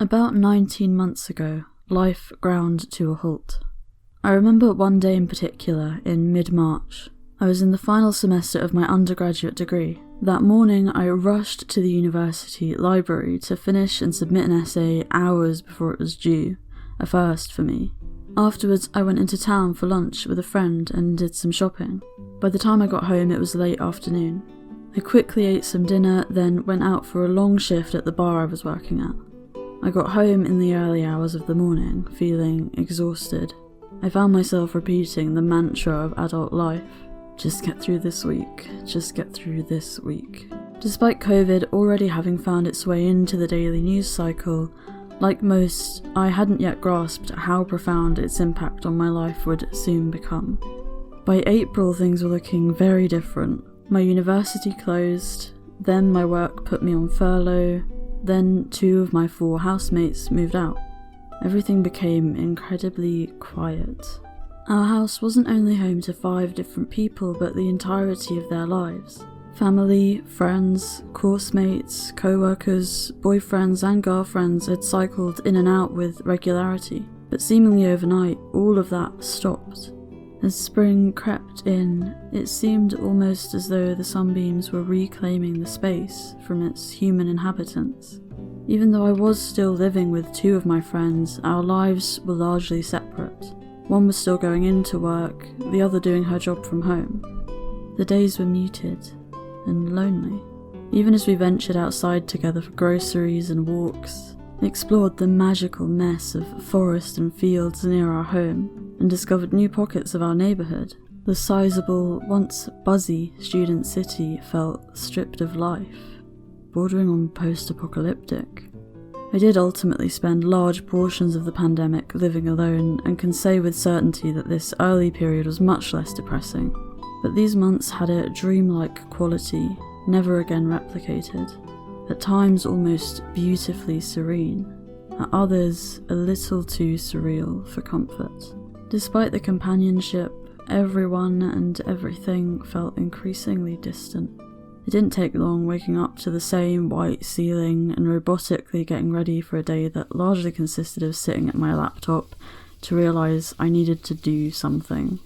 About 19 months ago, life ground to a halt. I remember one day in particular, in mid-March. I was in the final semester of my undergraduate degree. That morning, I rushed to the university library to finish and submit an essay hours before it was due, a first for me. Afterwards, I went into town for lunch with a friend and did some shopping. By the time I got home, it was late afternoon. I quickly ate some dinner, then went out for a long shift at the bar I was working at. I got home in the early hours of the morning, feeling exhausted. I found myself repeating the mantra of adult life. Just get through this week, just get through this week. Despite COVID already having found its way into the daily news cycle, like most, I hadn't yet grasped how profound its impact on my life would soon become. By April, things were looking very different. My university closed, then my work put me on furlough, then 2 of my 4 housemates moved out. Everything became incredibly quiet. Our house wasn't only home to 5 different people, but the entirety of their lives. Family, friends, course mates, co-workers, boyfriends and girlfriends had cycled in and out with regularity, but seemingly overnight, all of that stopped. As spring crept in, it seemed almost as though the sunbeams were reclaiming the space from its human inhabitants. Even though I was still living with 2 of my friends, our lives were largely separate. One was still going into work, the other doing her job from home. The days were muted and lonely. Even as we ventured outside together for groceries and walks, explored the magical mess of forest and fields near our home, and discovered new pockets of our neighbourhood, the sizable, once buzzy student city felt stripped of life, bordering on post-apocalyptic. I did ultimately spend large portions of the pandemic living alone, and can say with certainty that this early period was much less depressing. But these months had a dreamlike quality, never again replicated, at times almost beautifully serene, at others a little too surreal for comfort. Despite the companionship, everyone and everything felt increasingly distant. It didn't take long waking up to the same white ceiling and robotically getting ready for a day that largely consisted of sitting at my laptop to realise I needed to do something.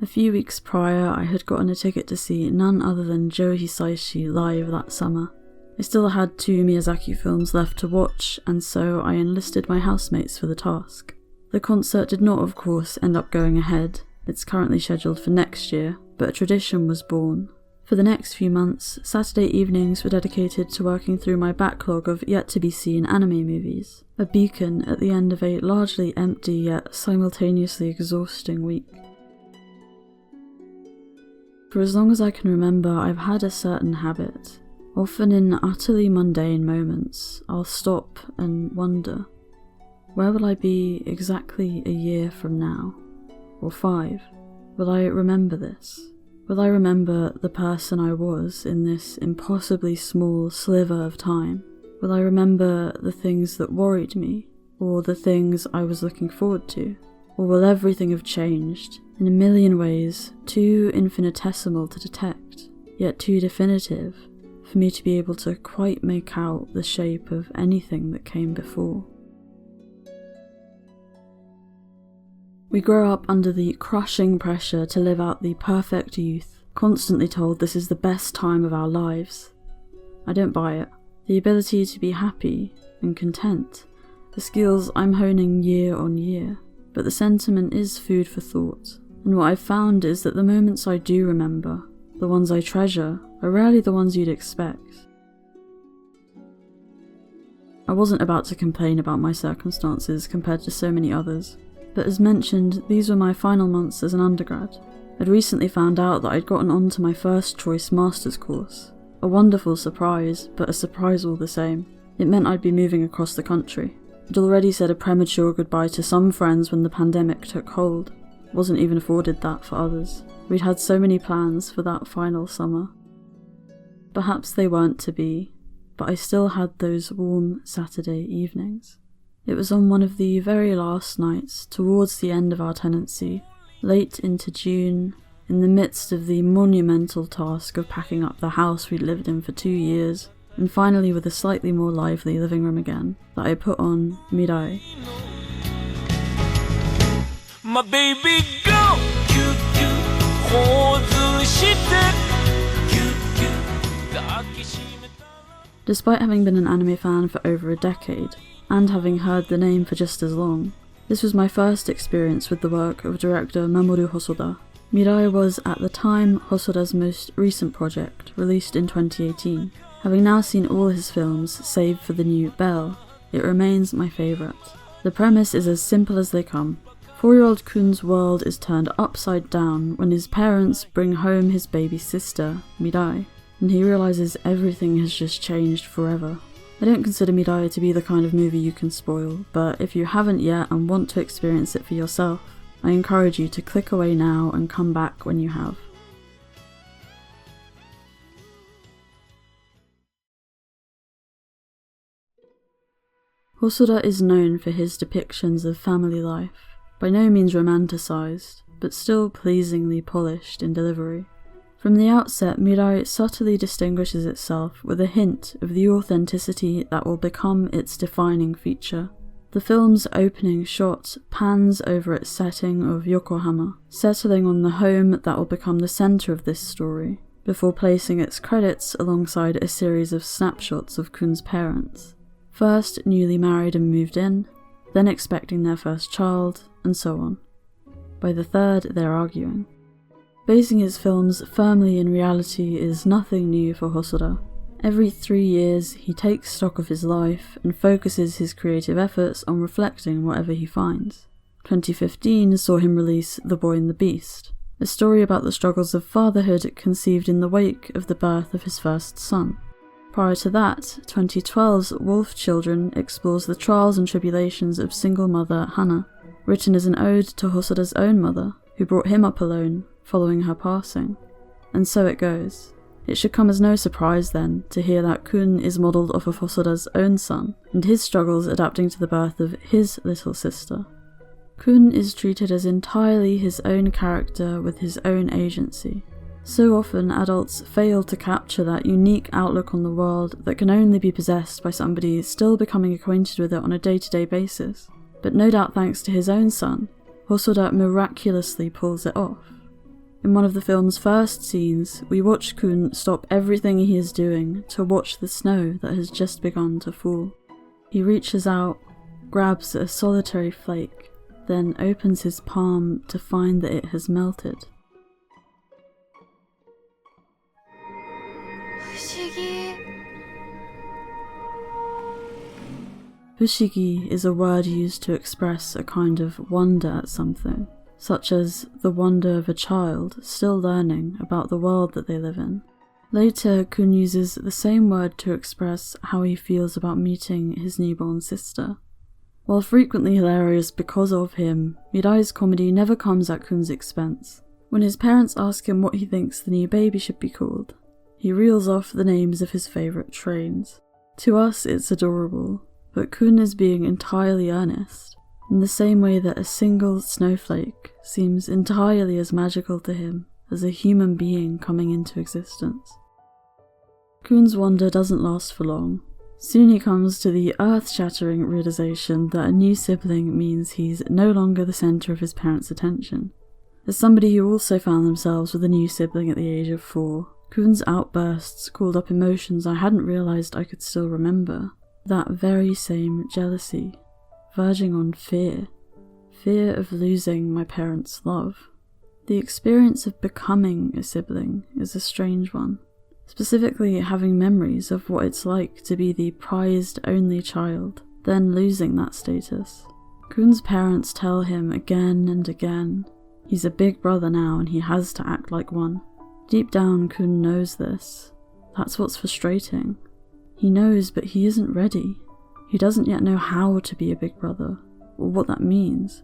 A few weeks prior, I had gotten a ticket to see none other than Joe Hisaishi live that summer. I still had 2 Miyazaki films left to watch, and so I enlisted my housemates for the task. The concert did not, of course, end up going ahead. It's currently scheduled for next year, but a tradition was born. For the next few months, Saturday evenings were dedicated to working through my backlog of yet-to-be-seen anime movies, a beacon at the end of a largely empty yet simultaneously exhausting week. For as long as I can remember, I've had a certain habit. Often in utterly mundane moments, I'll stop and wonder, where will I be exactly a year from now? Or 5? Will I remember this? Will I remember the person I was in this impossibly small sliver of time? Will I remember the things that worried me, or the things I was looking forward to? Or will everything have changed, in a million ways, too infinitesimal to detect, yet too definitive, for me to be able to quite make out the shape of anything that came before? We grow up under the crushing pressure to live out the perfect youth, constantly told this is the best time of our lives. I don't buy it. The ability to be happy and content, the skills I'm honing year on year, but the sentiment is food for thought. And what I've found is that the moments I do remember, the ones I treasure, are rarely the ones you'd expect. I wasn't about to complain about my circumstances compared to so many others, but as mentioned, these were my final months as an undergrad. I'd recently found out that I'd gotten onto my first choice master's course. A wonderful surprise, but a surprise all the same. It meant I'd be moving across the country. I'd already said a premature goodbye to some friends when the pandemic took hold. Wasn't even afforded that for others. We'd had so many plans for that final summer. Perhaps they weren't to be, but I still had those warm Saturday evenings. It was on one of the very last nights, towards the end of our tenancy, late into June, in the midst of the monumental task of packing up the house we'd lived in for 2 years, and finally with a slightly more lively living room again, that I put on Mirai. My baby go, cute, cute, Despite having been an anime fan for over a decade, and having heard the name for just as long, this was my first experience with the work of director Mamoru Hosoda. Mirai was, at the time, Hosoda's most recent project, released in 2018. Having now seen all his films, save for the new Bell, it remains my favourite. The premise is as simple as they come. 4-year-old Kun's world is turned upside down when his parents bring home his baby sister, Mirai, and he realises everything has just changed forever. I don't consider Mirai to be the kind of movie you can spoil, but if you haven't yet and want to experience it for yourself, I encourage you to click away now and come back when you have. Hosoda is known for his depictions of family life, by no means romanticised, but still pleasingly polished in delivery. From the outset, Mirai subtly distinguishes itself with a hint of the authenticity that will become its defining feature. The film's opening shot pans over its setting of Yokohama, settling on the home that will become the centre of this story, before placing its credits alongside a series of snapshots of Kun's parents. First newly married and moved in, then expecting their first child, and so on. By the third, they're arguing. Basing his films firmly in reality is nothing new for Hosoda. Every 3 years, he takes stock of his life and focuses his creative efforts on reflecting whatever he finds. 2015 saw him release The Boy and the Beast, a story about the struggles of fatherhood conceived in the wake of the birth of his first son. Prior to that, 2012's Wolf Children explores the trials and tribulations of single mother Hana, written as an ode to Hosoda's own mother, who brought him up alone following her passing. And so it goes. It should come as no surprise then to hear that Kun is modelled off of Hosoda's own son, and his struggles adapting to the birth of his little sister. Kun is treated as entirely his own character with his own agency. So often adults fail to capture that unique outlook on the world that can only be possessed by somebody still becoming acquainted with it on a day-to-day basis. But no doubt thanks to his own son, Hosoda miraculously pulls it off. In one of the film's first scenes, we watch Kun stop everything he is doing to watch the snow that has just begun to fall. He reaches out, grabs a solitary flake, then opens his palm to find that it has melted. Fushigi is a word used to express a kind of wonder at something, such as the wonder of a child still learning about the world that they live in. Later, Kun uses the same word to express how he feels about meeting his newborn sister. While frequently hilarious because of him, Mirai's comedy never comes at Kun's expense. When his parents ask him what he thinks the new baby should be called, he reels off the names of his favourite trains. To us, it's adorable, but Kun is being entirely earnest, in the same way that a single snowflake seems entirely as magical to him as a human being coming into existence. Kun's wonder doesn't last for long. Soon he comes to the earth-shattering realization that a new sibling means he's no longer the centre of his parents' attention. As somebody who also found themselves with a new sibling at the age of 4, Kun's outbursts called up emotions I hadn't realised I could still remember. That very same jealousy, verging on fear. Fear of losing my parents' love. The experience of becoming a sibling is a strange one. Specifically having memories of what it's like to be the prized only child, then losing that status. Kun's parents tell him again and again, he's a big brother now and he has to act like one. Deep down, Kun knows this. That's what's frustrating. He knows, but he isn't ready. He doesn't yet know how to be a big brother, or what that means.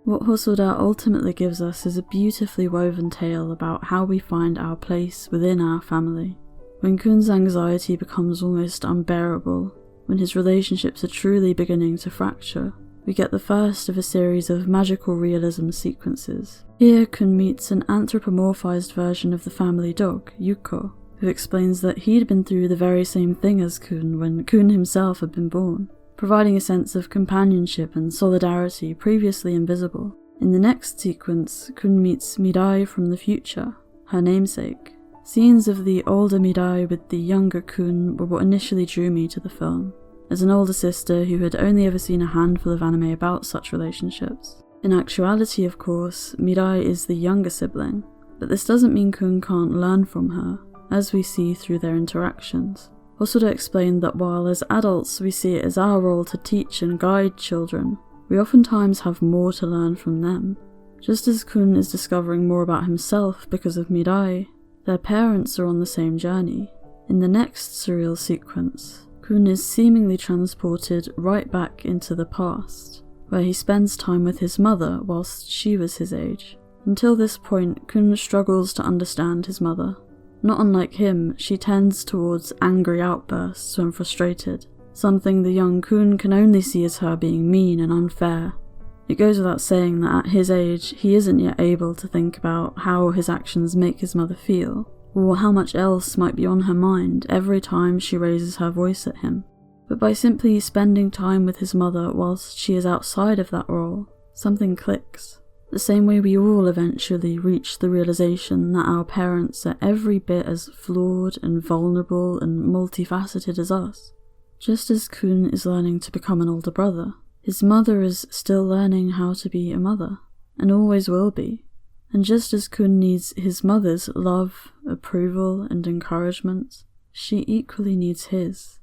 What Hosoda ultimately gives us is a beautifully woven tale about how we find our place within our family. When Kun's anxiety becomes almost unbearable, when his relationships are truly beginning to fracture, we get the first of a series of magical realism sequences. Here Kun meets an anthropomorphized version of the family dog, Yuko, who explains that he'd been through the very same thing as Kun when Kun himself had been born, providing a sense of companionship and solidarity previously invisible. In the next sequence, Kun meets Mirai from the future, her namesake. Scenes of the older Mirai with the younger Kun were what initially drew me to the film, as an older sister who had only ever seen a handful of anime about such relationships. In actuality, of course, Mirai is the younger sibling, but this doesn't mean Kun can't learn from her, as we see through their interactions. Hosoda explained that while as adults we see it as our role to teach and guide children, we oftentimes have more to learn from them. Just as Kun is discovering more about himself because of Mirai, their parents are on the same journey. In the next surreal sequence, Kun is seemingly transported right back into the past, where he spends time with his mother whilst she was his age. Until this point, Kun struggles to understand his mother. Not unlike him, she tends towards angry outbursts when frustrated, something the young Kun can only see as her being mean and unfair. It goes without saying that at his age, he isn't yet able to think about how his actions make his mother feel, or how much else might be on her mind every time she raises her voice at him. But by simply spending time with his mother whilst she is outside of that role, something clicks. The same way we all eventually reach the realization that our parents are every bit as flawed and vulnerable and multifaceted as us. Just as Kun is learning to become an older brother, his mother is still learning how to be a mother, and always will be. And just as Kun needs his mother's love, approval, and encouragement, she equally needs his.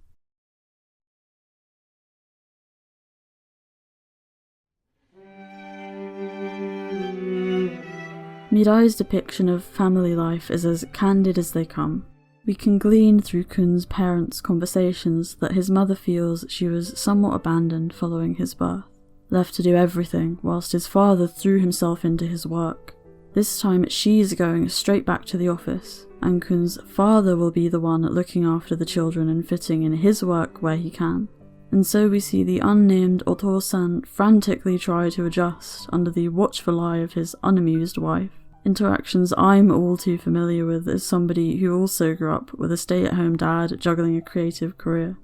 Mirai's depiction of family life is as candid as they come. We can glean through Kun's parents' conversations that his mother feels she was somewhat abandoned following his birth, left to do everything whilst his father threw himself into his work. This time she's going straight back to the office, and Kun's father will be the one looking after the children and fitting in his work where he can. And so we see the unnamed Otosan frantically try to adjust under the watchful eye of his unamused wife. Interactions I'm all too familiar with as somebody who also grew up with a stay-at-home dad juggling a creative career.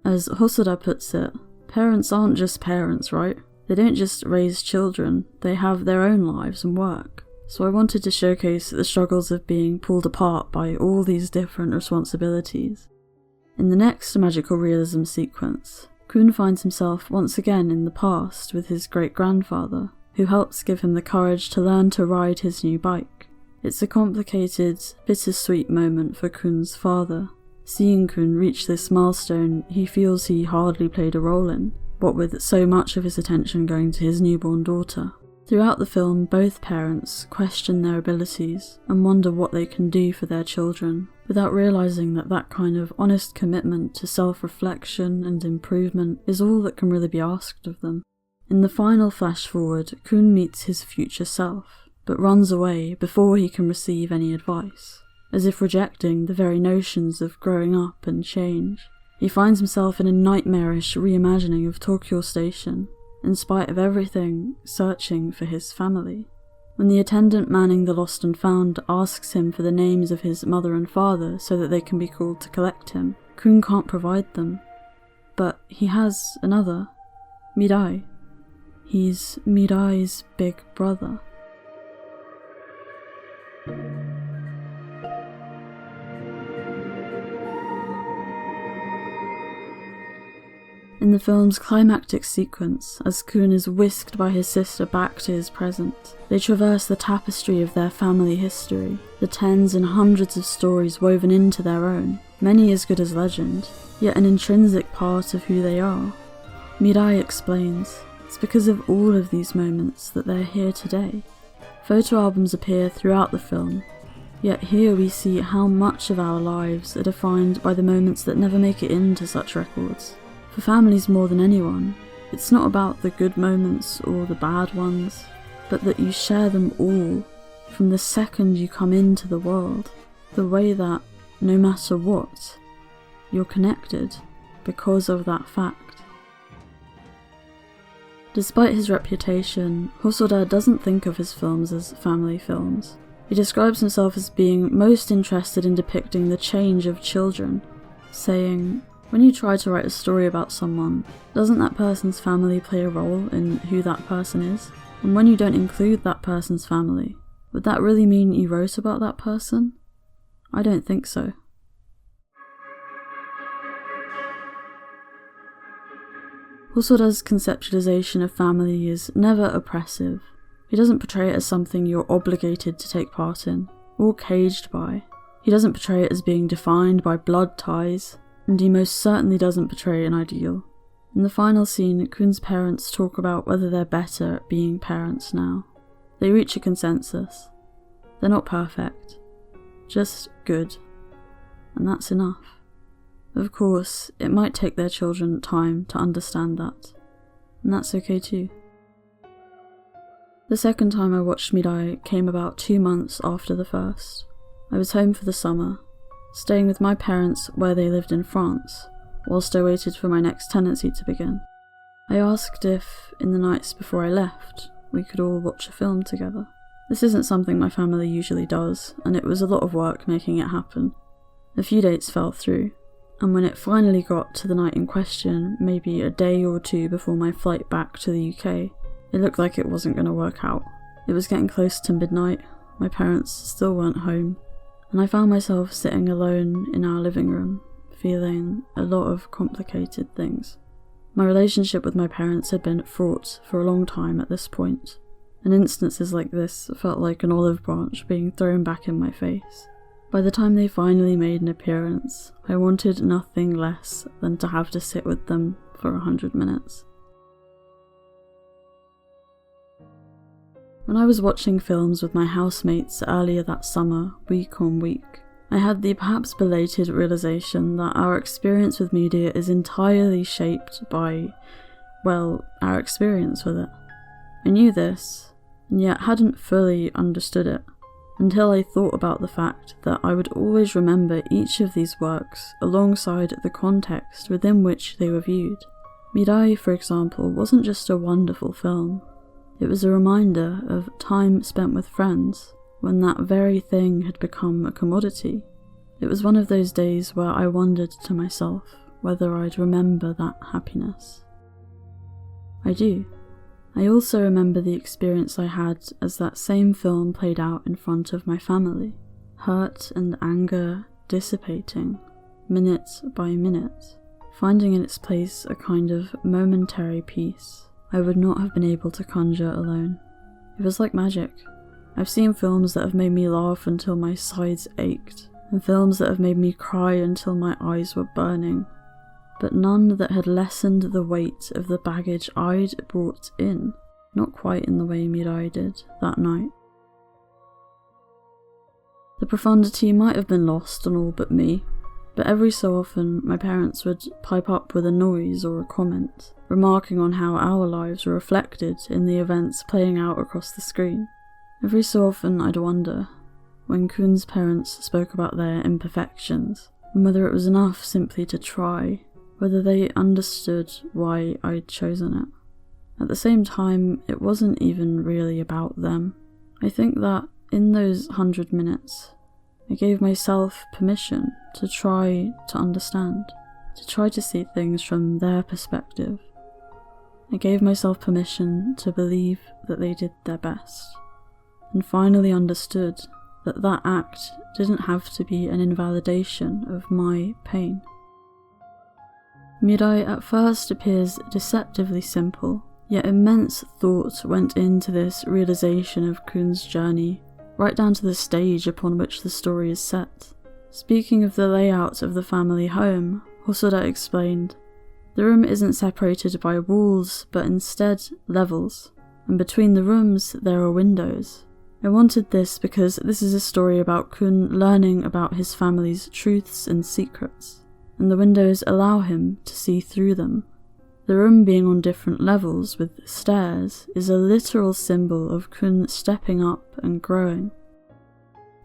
As Hosoda puts it, parents aren't just parents, right? They don't just raise children, they have their own lives and work. So I wanted to showcase the struggles of being pulled apart by all these different responsibilities. In the next magical realism sequence, Kun finds himself once again in the past with his great-grandfather, who helps give him the courage to learn to ride his new bike. It's a complicated, bittersweet moment for Kun's father. Seeing Kun reach this milestone he feels he hardly played a role in, what with so much of his attention going to his newborn daughter. Throughout the film, both parents question their abilities and wonder what they can do for their children, without realising that that kind of honest commitment to self-reflection and improvement is all that can really be asked of them. In the final flash forward, Kun meets his future self, but runs away before he can receive any advice, as if rejecting the very notions of growing up and change. He finds himself in a nightmarish reimagining of Tokyo Station, in spite of everything, searching for his family. When the attendant manning the lost and found asks him for the names of his mother and father so that they can be called to collect him, Kun can't provide them. But he has another, Mirai. He's Mirai's big brother. In the film's climactic sequence, as Kun is whisked by his sister back to his present, they traverse the tapestry of their family history, the tens and hundreds of stories woven into their own, many as good as legend, yet an intrinsic part of who they are. Mirai explains, it's because of all of these moments that they're here today. Photo albums appear throughout the film, yet here we see how much of our lives are defined by the moments that never make it into such records. For families more than anyone, it's not about the good moments or the bad ones, but that you share them all, from the second you come into the world, the way that, no matter what, you're connected because of that fact. Despite his reputation, Hosoda doesn't think of his films as family films. He describes himself as being most interested in depicting the change of children, saying, "When you try to write a story about someone, doesn't that person's family play a role in who that person is? And when you don't include that person's family, would that really mean you wrote about that person? I don't think so." Hosoda's conceptualization of family is never oppressive. He doesn't portray it as something you're obligated to take part in, or caged by. He doesn't portray it as being defined by blood ties, and he most certainly doesn't portray an ideal. In the final scene, Kun's parents talk about whether they're better at being parents now. They reach a consensus. They're not perfect, just good, and that's enough. Of course, it might take their children time to understand that, and that's okay too. The second time I watched Mirai came about 2 months after the first. I was home for the summer, staying with my parents where they lived in France, whilst I waited for my next tenancy to begin. I asked if, in the nights before I left, we could all watch a film together. This isn't something my family usually does, and it was a lot of work making it happen. A few dates fell through, and when it finally got to the night in question, maybe a day or two before my flight back to the UK, it looked like it wasn't going to work out. It was getting close to midnight, my parents still weren't home, and I found myself sitting alone in our living room, feeling a lot of complicated things. My relationship with my parents had been fraught for a long time at this point, and instances like this felt like an olive branch being thrown back in my face. By the time they finally made an appearance, I wanted nothing less than to have to sit with them for 100 minutes. When I was watching films with my housemates earlier that summer, week on week, I had the perhaps belated realization that our experience with media is entirely shaped by, well, our experience with it. I knew this, and yet hadn't fully understood it, until I thought about the fact that I would always remember each of these works alongside the context within which they were viewed. Mirai, for example, wasn't just a wonderful film. It was a reminder of time spent with friends, when that very thing had become a commodity. It was one of those days where I wondered to myself whether I'd remember that happiness. I do. I also remember the experience I had as that same film played out in front of my family, hurt and anger dissipating, minute by minute, finding in its place a kind of momentary peace I would not have been able to conjure alone. It was like magic. I've seen films that have made me laugh until my sides ached, and films that have made me cry until my eyes were burning, but none that had lessened the weight of the baggage I'd brought in, not quite in the way Mirai did that night. The profundity might have been lost on all but me, but every so often my parents would pipe up with a noise or a comment, remarking on how our lives were reflected in the events playing out across the screen. Every so often I'd wonder, when Kun's parents spoke about their imperfections, and whether it was enough simply to try, whether they understood why I'd chosen it. At the same time, it wasn't even really about them. I think that in those 100 minutes, I gave myself permission to try to understand, to try to see things from their perspective. I gave myself permission to believe that they did their best, and finally understood that that act didn't have to be an invalidation of my pain. Mirai at first appears deceptively simple, yet immense thought went into this realization of Kun's journey, right down to the stage upon which the story is set. Speaking of the layout of the family home, Hosoda explained, "The room isn't separated by walls, but instead levels, and between the rooms there are windows. I wanted this because this is a story about Kun learning about his family's truths and secrets, and the windows allow him to see through them. The room being on different levels with stairs is a literal symbol of Kun stepping up and growing.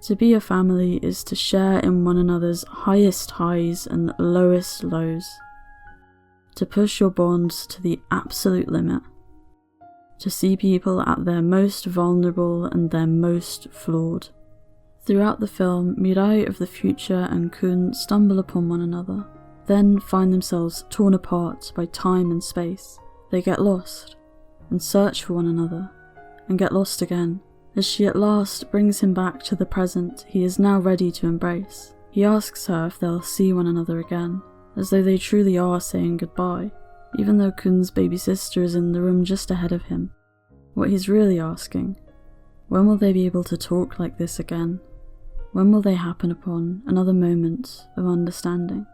To be a family is to share in one another's highest highs and lowest lows. To push your bonds to the absolute limit. to see people at their most vulnerable and their most flawed. Throughout the film, Mirai of the future and Kun stumble upon one another, then find themselves torn apart by time and space. They get lost, and search for one another, and get lost again. As she at last brings him back to the present he is now ready to embrace, he asks her if they'll see one another again, as though they truly are saying goodbye, even though Kun's baby sister is in the room just ahead of him. What he's really asking, when will they be able to talk like this again? When will they happen upon another moment of understanding?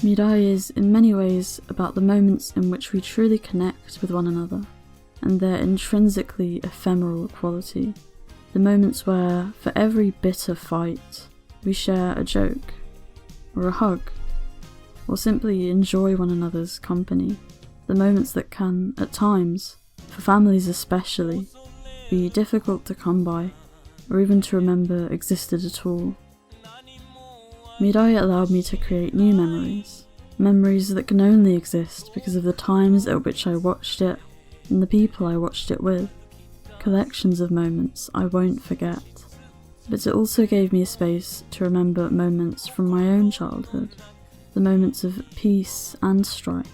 Mirai is, in many ways, about the moments in which we truly connect with one another, and their intrinsically ephemeral quality. The moments where, for every bitter fight, we share a joke, or a hug, or simply enjoy one another's company. The moments that can, at times, for families especially, be difficult to come by, or even to remember existed at all. Mirai allowed me to create new memories, memories that can only exist because of the times at which I watched it and the people I watched it with, collections of moments I won't forget. But it also gave me a space to remember moments from my own childhood, the moments of peace and strife,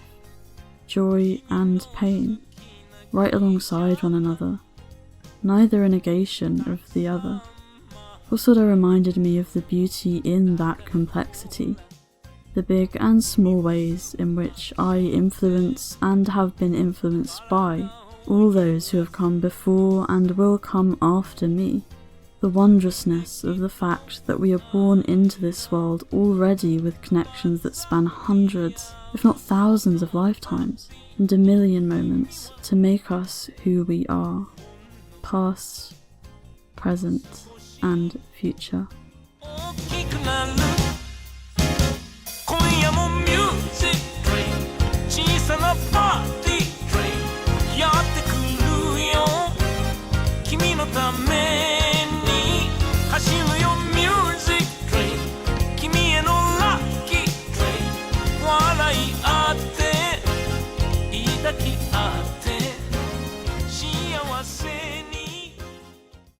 joy and pain, right alongside one another, neither a negation of the other. Hosoda reminded me of the beauty in that complexity, the big and small ways in which I influence and have been influenced by all those who have come before and will come after me, the wondrousness of the fact that we are born into this world already with connections that span hundreds, if not thousands of lifetimes, and a million moments to make us who we are, past, present, and future.